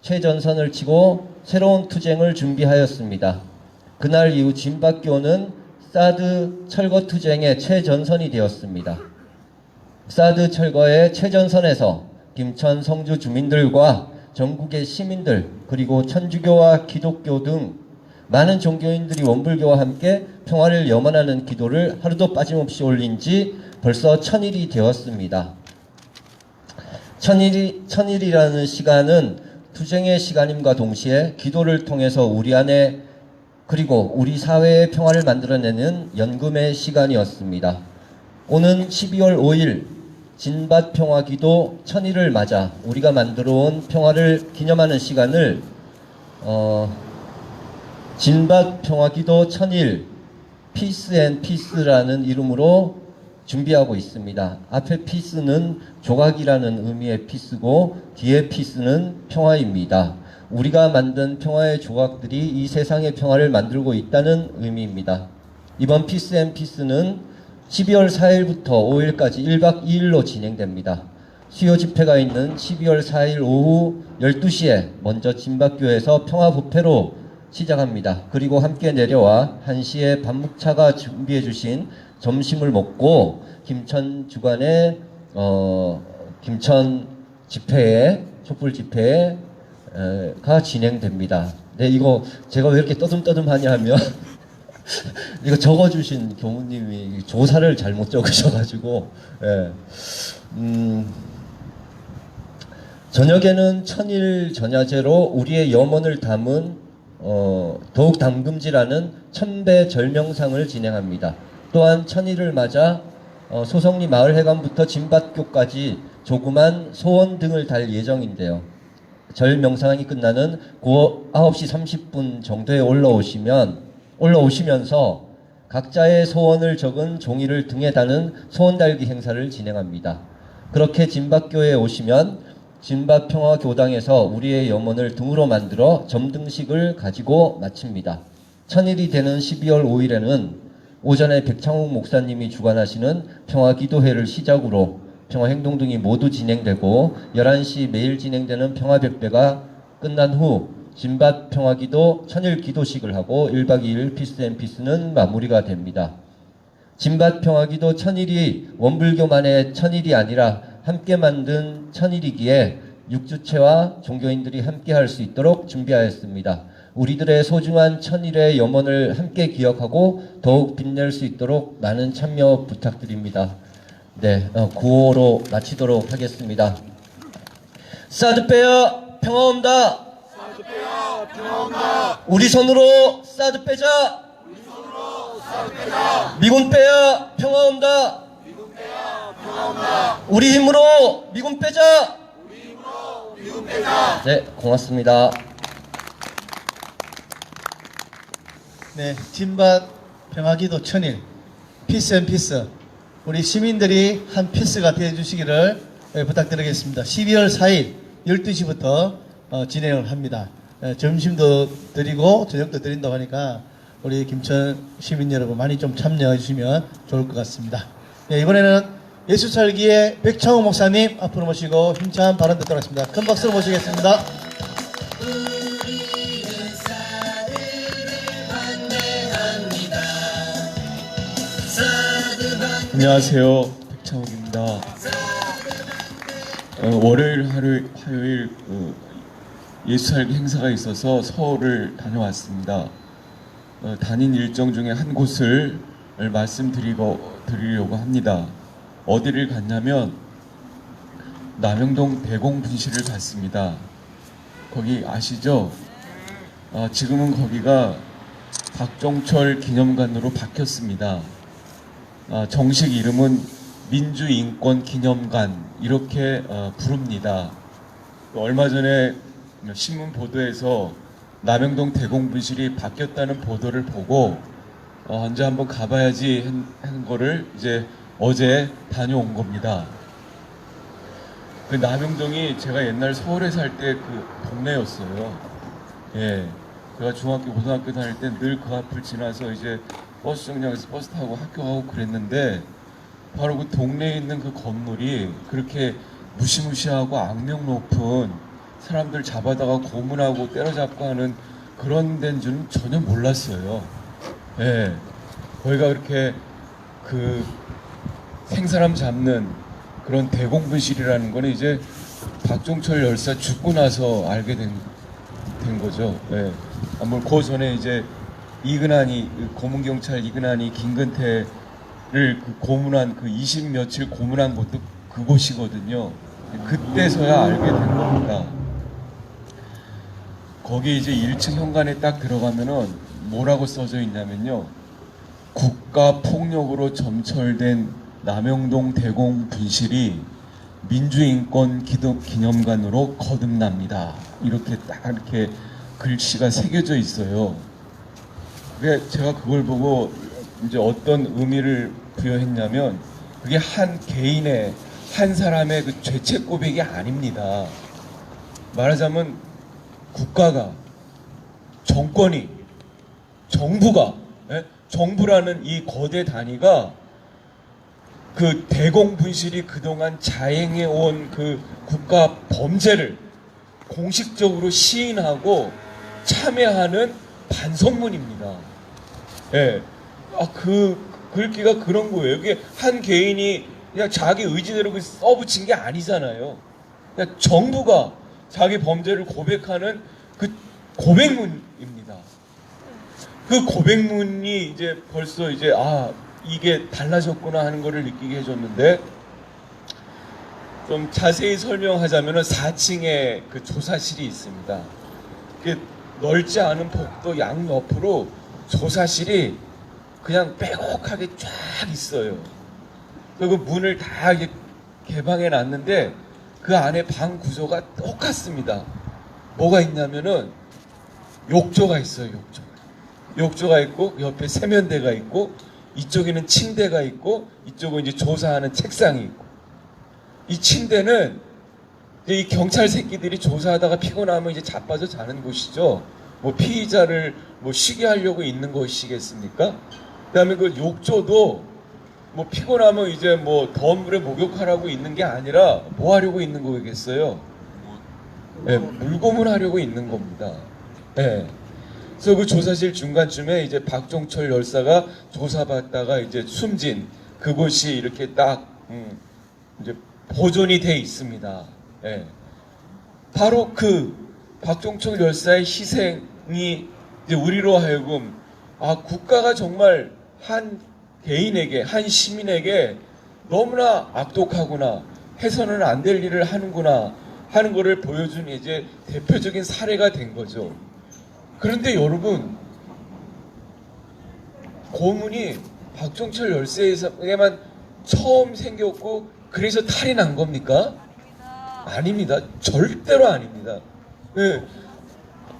최전선을 치고 새로운 투쟁을 준비하였습니다. 그날 이후 진박교는 사드 철거 투쟁의 최전선이 되었습니다. 사드 철거의 최전선에서 김천 성주 주민들과 전국의 시민들, 그리고 천주교와 기독교 등 많은 종교인들이 원불교와 함께 평화를 염원하는 기도를 하루도 빠짐없이 올린 지 벌써 1000일이 되었습니다. 1000일이라는 시간은 투쟁의 시간임과 동시에 기도를 통해서 우리 안에 그리고 우리 사회의 평화를 만들어내는 연금의 시간이었습니다. 오는 12월 5일 진밭평화기도 1000일을 맞아 우리가 만들어온 평화를 기념하는 시간을 진밭평화기도 1000일 피스 앤 피스라는 이름으로 준비하고 있습니다. 앞에 피스는 조각이라는 의미의 피스고 뒤에 피스는 평화입니다. 우리가 만든 평화의 조각들이 이 세상의 평화를 만들고 있다는 의미입니다. 이번 피스 앤 피스는 12월 4일부터 5일까지 1박 2일로 진행됩니다. 수요 집회가 있는 12월 4일 오후 12시에 먼저 진박교에서 평화부패로 시작합니다. 그리고 함께 내려와 1시에 밤묵차가 준비해 주신 점심을 먹고 김천 주간의 김천 집회에 촛불 집회가 진행됩니다. 네, 이거 제가 왜 이렇게 떠듬떠듬하냐 하면 이거 적어주신 교무님이 조사를 잘못 적으셔가지고 저녁에는 천일 전야제로 우리의 염원을 담은 더욱 담금지라는 천배 절명상을 진행합니다. 또한 천일을 맞아 소성리 마을회관부터 진밭교까지 조그만 소원 등을 달 예정인데요. 절명상이 끝나는 9시 30분 정도에 올라오시면서 각자의 소원을 적은 종이를 등에 다는 소원 달기 행사를 진행합니다. 그렇게 진밭교에 오시면 진밭평화교당에서 우리의 염원을 등으로 만들어 점등식을 가지고 마칩니다. 천일이 되는 12월 5일에는 오전에 백창욱 목사님이 주관하시는 평화기도회를 시작으로 평화행동 등이 모두 진행되고 11시 매일 진행되는 평화백배가 끝난 후 진밭평화기도 천일 기도식을 하고 1박 2일 피스앤피스는 마무리가 됩니다. 진밭평화기도 천일이 원불교만의 천일이 아니라 함께 만든 천일이기에 육주체와 종교인들이 함께할 수 있도록 준비하였습니다. 우리들의 소중한 천일의 염원을 함께 기억하고 더욱 빛낼 수 있도록 많은 참여 부탁드립니다. 네, 구호로 마치도록 하겠습니다. 사드 빼야 평화 온다. 우리 손으로 사드 빼자. 미군 빼야 평화 온다. 우리 힘으로 미군 빼자. 네, 고맙습니다. 네, 진밭 평화기도 천일 피스 앤 피스 우리 시민들이 한 피스가 되어주시기를 부탁드리겠습니다. 12월 4일 12시부터 진행을 합니다. 점심도 드리고 저녁도 드린다고 하니까 우리 김천 시민 여러분 많이 좀 참여해 주시면 좋을 것 같습니다. 네, 이번에는 예수살기의 백창호 목사님 앞으로 모시고 힘찬 발언 듣도록 하겠습니다. 큰 박수로 모시겠습니다. 안녕하세요. 백창욱입니다. 월요일, 화요일 예수살기 행사가 있어서 서울을 다녀왔습니다. 단인 일정 중에 한 곳을 말씀드리려고 합니다. 어디를 갔냐면 남영동 대공분실을 갔습니다. 거기 아시죠? 지금은 거기가 박종철 기념관으로 바뀌었습니다. 정식 이름은 민주인권기념관 이렇게 부릅니다. 얼마 전에 신문 보도에서 남영동 대공분실이 바뀌었다는 보도를 보고 언제 한번 가봐야지 하는 거를 이제 어제 다녀온 겁니다. 그 남영동이 제가 옛날 서울에 살 때 그 동네였어요. 예, 제가 중학교 고등학교 다닐 때 늘 그 앞을 지나서 이제 버스 정류장에서 버스 타고 학교 가고 그랬는데 바로 그 동네에 있는 그 건물이 그렇게 무시무시하고 악명 높은 사람들 잡아다가 고문하고 때려잡고 하는 그런 데인 줄은 전혀 몰랐어요. 예, 거기가 그렇게 그 생사람 잡는 그런 대공분실이라는 거는 이제 박종철 열사 죽고 나서 알게 된 거죠. 예. 그 전에 이제 이근한이 고문경찰 이근한이 김근태를 그 고문한 그 20 며칠 고문한 곳도 그곳이거든요. 그때서야 알게 된 겁니다. 거기 이제 1층 현관에 딱 들어가면은 뭐라고 써져 있냐면요. 국가 폭력으로 점철된 남영동 대공분실이 민주인권 기념관으로 거듭납니다. 이렇게 딱 이렇게 글씨가 새겨져 있어요. 근데 제가 그걸 보고 이제 어떤 의미를 부여했냐면 그게 한 개인의 한 사람의 그 죄책 고백이 아닙니다. 말하자면 국가가 정권이 정부가 정부라는 이 거대 단위가 그 대공분실이 그동안 자행해 온 그 국가 범죄를 공식적으로 시인하고 참여하는 반성문입니다. 예. 그 글귀가 그런 거예요. 이게 한 개인이 그냥 자기 의지대로 써붙인 게 아니잖아요. 그냥 정부가 자기 범죄를 고백하는 그 고백문입니다. 그 고백문이 이제 벌써 이제 이게 달라졌구나 하는 것을 느끼게 해줬는데, 좀 자세히 설명하자면은 4층에 그 조사실이 있습니다. 그 넓지 않은 복도 양옆으로 조사실이 그냥 빼곡하게 쫙 있어요. 그 문을 다 이렇게 개방해 놨는데 그 안에 방 구조가 똑같습니다. 뭐가 있냐면은 욕조가 있어요. 욕조가 있고 옆에 세면대가 있고 이쪽에는 침대가 있고 이쪽은 이제 조사하는 책상이 있고, 이 침대는 이 경찰 새끼들이 조사하다가 피곤하면 이제 자빠져 자는 곳이죠. 뭐 피의자를 뭐 쉬게 하려고 있는 것이겠습니까? 그다음에 그 욕조도 뭐 피곤하면 이제 뭐 더운 물에 목욕하라고 있는 게 아니라 뭐 하려고 있는 거겠어요? 네, 물고문하려고 있는 겁니다. 네. 그래서 그 조사실 중간쯤에 이제 박종철 열사가 조사받다가 이제 숨진 그곳이 이렇게 딱 이제 보존이 돼 있습니다. 예. 바로 그 박종철 열사의 희생이 이제 우리로 하여금 국가가 정말 한 개인에게, 한 시민에게 너무나 악독하구나, 해서는 안 될 일을 하는구나 하는 것을 보여준 이제 대표적인 사례가 된 거죠. 그런데 여러분, 고문이 박종철 열사에게만 처음 생겼고 그래서 탈이 난 겁니까? 아닙니다. 절대로 아닙니다. 네.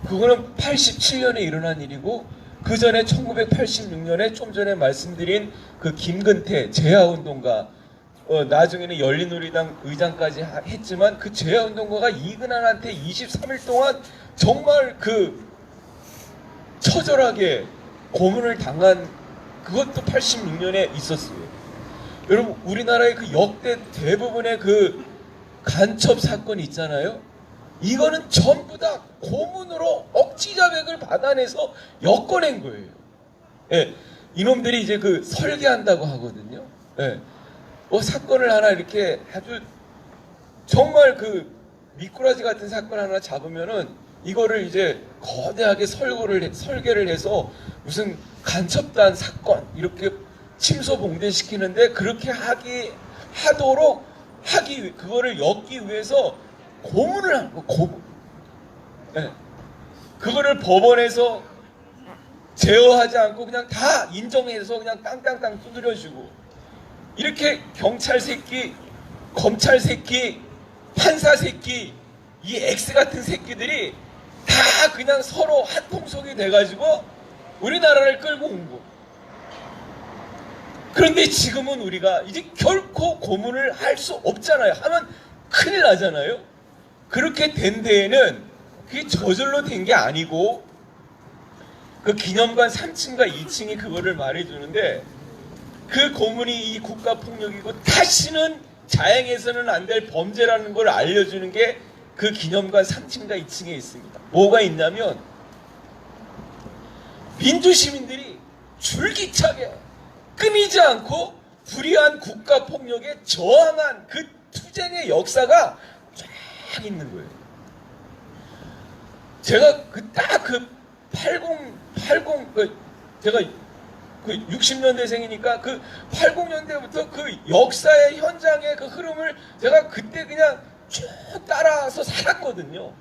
그거는 87년에 일어난 일이고, 그 전에 1986년에 좀 전에 말씀드린 그 김근태 제야운동가, 나중에는 열린우리당 의장까지 했지만 그 제야운동가가 이근한한테 23일 동안 정말 그 처절하게 고문을 당한, 그것도 86년에 있었어요. 여러분, 우리나라의 그 역대 대부분의 그 간첩 사건이 있잖아요. 이거는 전부 다 고문으로 억지 자백을 받아내서 엮어낸 거예요. 예, 이놈들이 이제 그 설계한다고 하거든요. 예, 사건을 하나 이렇게 아주 정말 그 미꾸라지 같은 사건 하나 잡으면은 이거를 이제 거대하게 설계를 해서 무슨 간첩단 사건 이렇게 침소봉대시키는데, 그렇게 그거를 엮기 위해서 고문을 한 거, 고문. 네. 그거를 법원에서 제어하지 않고 그냥 다 인정해서 그냥 땅땅땅 두드려주고, 이렇게 경찰 새끼, 검찰 새끼, 판사 새끼, 이 X 같은 새끼들이 다 그냥 서로 한통속이 돼가지고 우리나라를 끌고 온 거. 그런데 지금은 우리가 이제 결코 고문을 할 수 없잖아요. 하면 큰일 나잖아요. 그렇게 된 데에는 그게 저절로 된 게 아니고, 그 기념관 3층과 2층이 그거를 말해주는데, 그 고문이 이 국가폭력이고 다시는 자행해서는 안 될 범죄라는 걸 알려주는 게 그 기념관 3층과 2층에 있습니다. 뭐가 있냐면, 민주시민들이 줄기차게 끊이지 않고 불의한 국가폭력에 저항한 그 투쟁의 역사가 쫙 있는 거예요. 제가 제가 그 60년대생이니까 그 80년대부터 그 역사의 현장의 그 흐름을 제가 그때 그냥 쭉 따라서 살았거든요.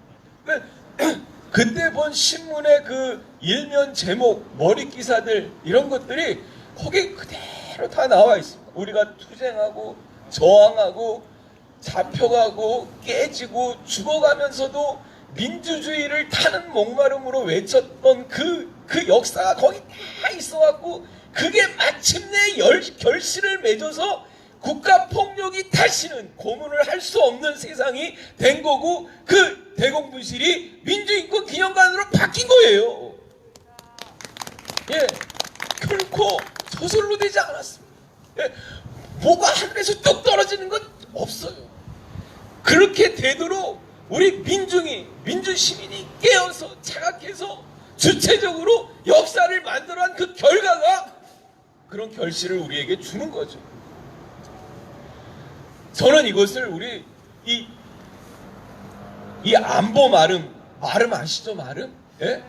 그때 본 신문의 그 일면 제목, 머리 기사들, 이런 것들이 거기 그대로 다 나와 있습니다. 우리가 투쟁하고 저항하고 잡혀가고 깨지고 죽어가면서도 민주주의를 타는 목마름으로 외쳤던 그 역사가 거기 다 있어갖고, 그게 마침내 결실을 맺어서 국가폭력이 다시는 고문을 할 수 없는 세상이 된 거고, 그 대공분실이 민주인권 기념관으로 바뀐 거예요. 예, 결코 저절로 되지 않았습니다. 예, 뭐가 하늘에서 뚝 떨어지는 건 없어요. 그렇게 되도록 우리 민주시민이 깨어서 자각해서 주체적으로 역사를 만들어낸 그 결과가 그런 결실을 우리에게 주는 거죠. 저는 이것을 우리 이 안보 마름 아시죠? 마름? 예?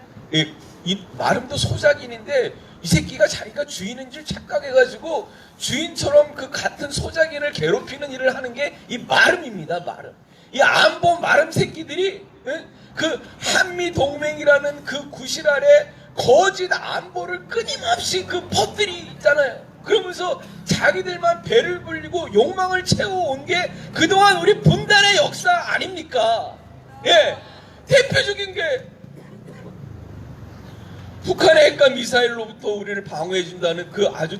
이 마름도 소작인인데, 이 새끼가 자기가 주인인 줄 착각해가지고 주인처럼 그 같은 소작인을 괴롭히는 일을 하는 게 이 마름입니다. 마름. 이 안보 마름 새끼들이, 예? 그 한미동맹이라는 그 구실 아래 거짓 안보를 끊임없이 그 퍼뜨리 있잖아요. 그러면서 자기들만 배를 불리고 욕망을 채워온 게 그동안 우리 분단의 역사 아닙니까? 예, 대표적인 게 북한의 핵과 미사일로부터 우리를 방어해준다는 그 아주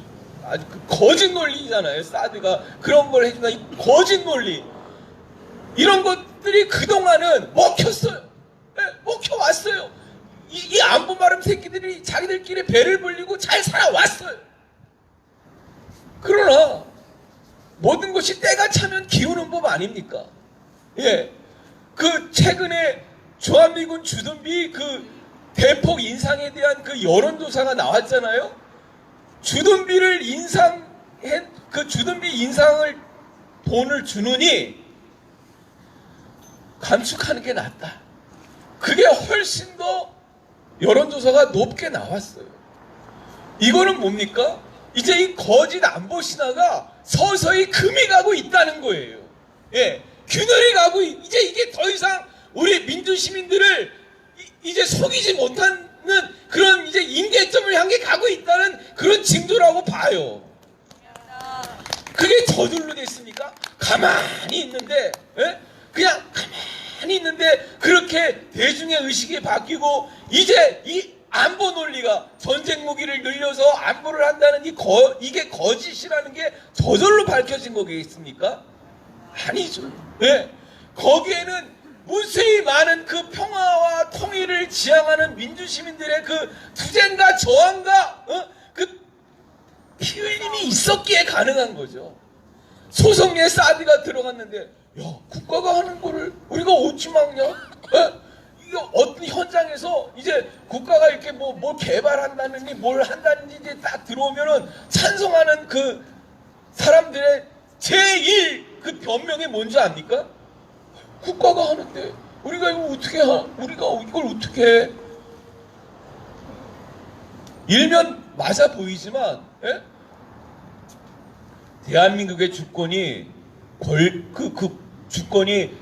그 거짓 논리잖아요. 사드가 그런 걸 해준다, 이 거짓 논리. 이런 것들이 그동안은 먹혔어요. 예, 먹혀왔어요. 이 안보 마름 새끼들이 자기들끼리 배를 불리고 잘 살아왔어요. 그러나 모든 것이 때가 차면 기우는 법 아닙니까? 예, 그 최근에 주한미군 주둔비 그 대폭 인상에 대한 그 여론조사가 나왔잖아요. 주둔비 인상을 돈을 주느니 감축하는 게 낫다. 그게 훨씬 더 여론조사가 높게 나왔어요. 이거는 뭡니까? 이제 이 거짓 안보 신화가 서서히 금이 가고 있다는 거예요. 예, 균열이 가고 이제 이게 더 이상 우리 민주 시민들을 이제 속이지 못하는 그런 이제 임계점을 향해 가고 있다는 그런 징조라고 봐요. 그게 저절로 됐습니까? 가만히 있는데, 예? 그냥 가만히 있는데 그렇게 대중의 의식이 바뀌고 이제 이 안보 논리가 전쟁 무기를 늘려서 안보를 한다는 이게 거짓이라는 게 저절로 밝혀진 거겠습니까? 아니죠. 예? 거기에는 무수히 많은 그 평화와 통일을 지향하는 민주시민들의 그 투쟁과 저항과 그 피 흘림이 있었기에 가능한 거죠. 소송에 사드가 들어갔는데 야, 국가가 하는 거를 우리가 어찌 막냐? 이게 어떤 현장에서 이제 국가가 이렇게 뭘 개발한다느니 뭘 한다는지 이제 딱 들어오면은 찬성하는 그 사람들의 제1 그 변명이 뭔지 압니까? 국가가 하는데 우리가 이걸 어떻게 우리가 이걸 어떻게 해? 일면 맞아 보이지만, 예? 대한민국의 주권이 그 주권이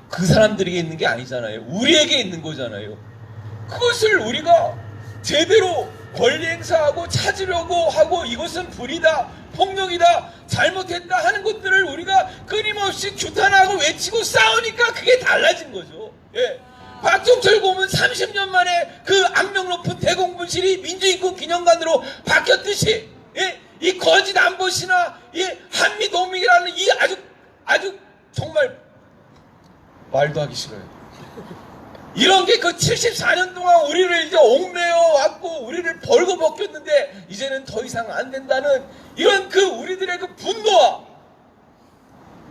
그 사람들에게 있는 게 아니잖아요. 우리에게 있는 거잖아요. 그것을 우리가 제대로 권리 행사하고 찾으려고 하고 이것은 불이다, 폭력이다, 잘못했다 하는 것들을 우리가 끊임없이 규탄하고 외치고 싸우니까 그게 달라진 거죠. 예. 박종철 고문 30년 만에 그 악명 높은 대공분실이 민주인권기념관으로 바뀌었듯이, 예? 이 거짓 안보시나 이 한미동맹이라는 이 아주 정말 말도 하기 싫어요. 이런 게 그 74년 동안 우리를 이제 옥매어 왔고 우리를 벌거벗겼는데 이제는 더 이상 안 된다는 이런 그 우리들의 그 분노와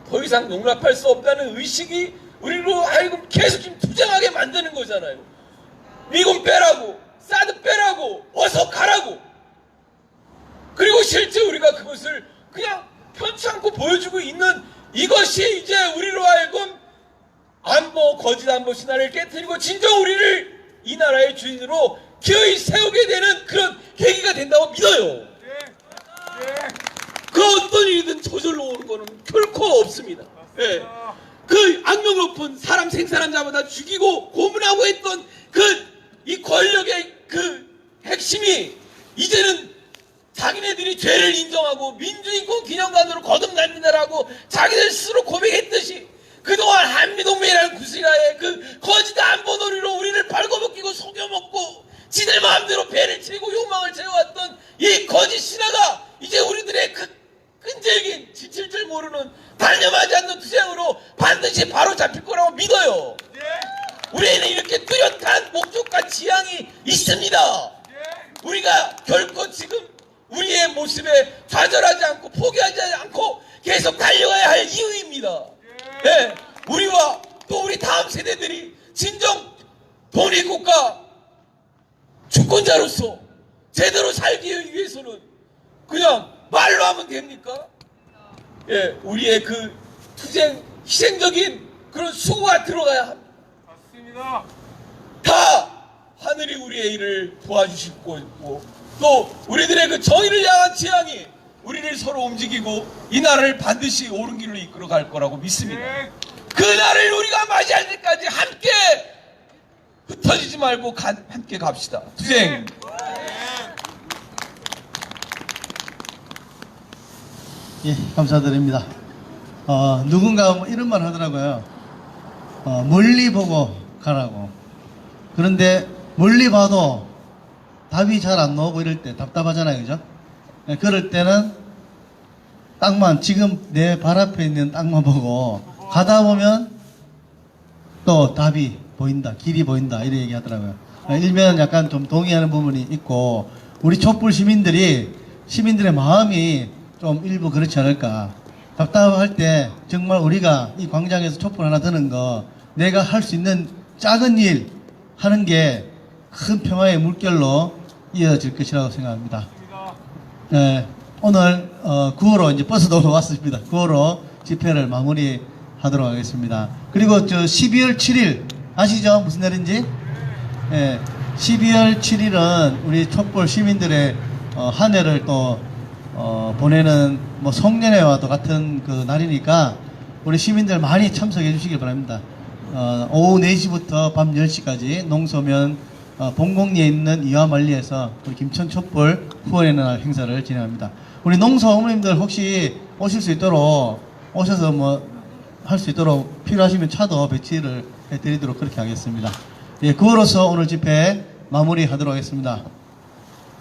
더 이상 용납할 수 없다는 의식이 우리로 하여금 계속 지금 투쟁하게 만드는 거잖아요. 미군 빼라고, 사드 빼라고, 어서 가라고. 그리고 실제 우리가 그것을 그냥 편치 않고 보여주고 있는 이것이 이제 우리로 하여금 거짓 안보 신화를 깨뜨리고 진정 우리를 이 나라의 주인으로 기어이 세우게 되는 그런 계기가 된다고 믿어요. 그 어떤 일이든 저절로 오는 거는 결코 없습니다. 예. 그 악명 높은 사람 생사람 잡아다 죽이고 고문하고 했던 이 권력의 그 핵심이 이제는 자기네들이 죄를 인정하고 민주인권기념관으로 거듭납니다라고 자기들 스스로 고백했듯이 그동안 한미동맹이라는 구시라의 그 거짓 안보놀이로 우리를 발궈벗기고 속여먹고 지들 마음대로 배를 치고 욕망을 채워왔던 이 거짓 신화가 이제 우리들의 그 끈질긴 지칠 줄 모르는 단념하지 않는 투쟁으로 반드시 바로 잡힐 거라고 믿어요. 우리에는 이렇게 뚜렷한 목적과 지향이 있습니다. 우리가 결코 지금 우리의 모습에 좌절하지 않고 포기하지 않고 계속 달려가야 할 이유입니다. 네, 우리와 또 우리 다음 세대들이 진정 독립국가 주권자로서 제대로 살기 위해서는 그냥 말로 하면 됩니까? 예, 우리의 그 투쟁, 희생적인 그런 수고가 들어가야 합니다. 맞습니다. 다 하늘이 우리의 일을 도와주시고 있고 또 우리들의 그 정의를 향한 지향이 우리를 서로 움직이고 이 나라를 반드시 옳은 길로 이끌어 갈 거라고 믿습니다. 그 날을 우리가 맞이할 때까지 함께 흩어지지 말고 함께 갑시다. 투쟁. 예, 감사드립니다. 누군가 뭐 이런 말 하더라고요. 멀리 보고 가라고. 그런데 멀리 봐도 답이 잘 안 나오고 이럴 때 답답하잖아요. 그죠? 네, 그럴 때는 땅만, 지금 내 발 앞에 있는 땅만 보고 가다 보면 또 답이 보인다, 길이 보인다, 이렇게 얘기하더라고요. 일면 약간 좀 동의하는 부분이 있고, 우리 촛불 시민들의 마음이 좀 일부 그렇지 않을까. 답답할 때 정말 우리가 이 광장에서 촛불 하나 드는 거, 내가 할 수 있는 작은 일 하는 게 큰 평화의 물결로 이어질 것이라고 생각합니다. 네, 오늘 9호로 이제 버스도 왔습니다. 9호로 집회를 마무리 하도록 하겠습니다. 그리고 저 12월 7일 아시죠? 무슨 날인지? 예, 12월 7일은 우리 촛불 시민들의 한 해를 또 보내는 뭐 송년회와도 같은 그 날이니까 우리 시민들 많이 참석해 주시길 바랍니다. 오후 4시부터 밤 10시까지 농소면 본공리에 있는 이화만리에서 우리 김천 촛불 후원의 날 행사를 진행합니다. 우리 농소 어머님들 혹시 오실 수 있도록 오셔서 뭐 할 수 있도록 필요하시면 차도 배치를 해드리도록 그렇게 하겠습니다. 예, 그로써 오늘 집회 마무리하도록 하겠습니다.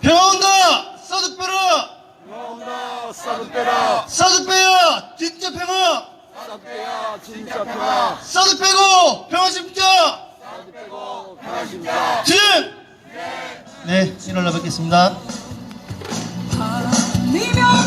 평화온다! 사드 빼라! 평화온다! 사드 빼라! 사드 빼야! 진짜 평화! 사드 빼야! 진짜 평화! 사드 빼고! 평화 심자! 사드 빼고! 평화 심자! 진! 네, 일요일날 뵙겠습니다. 미명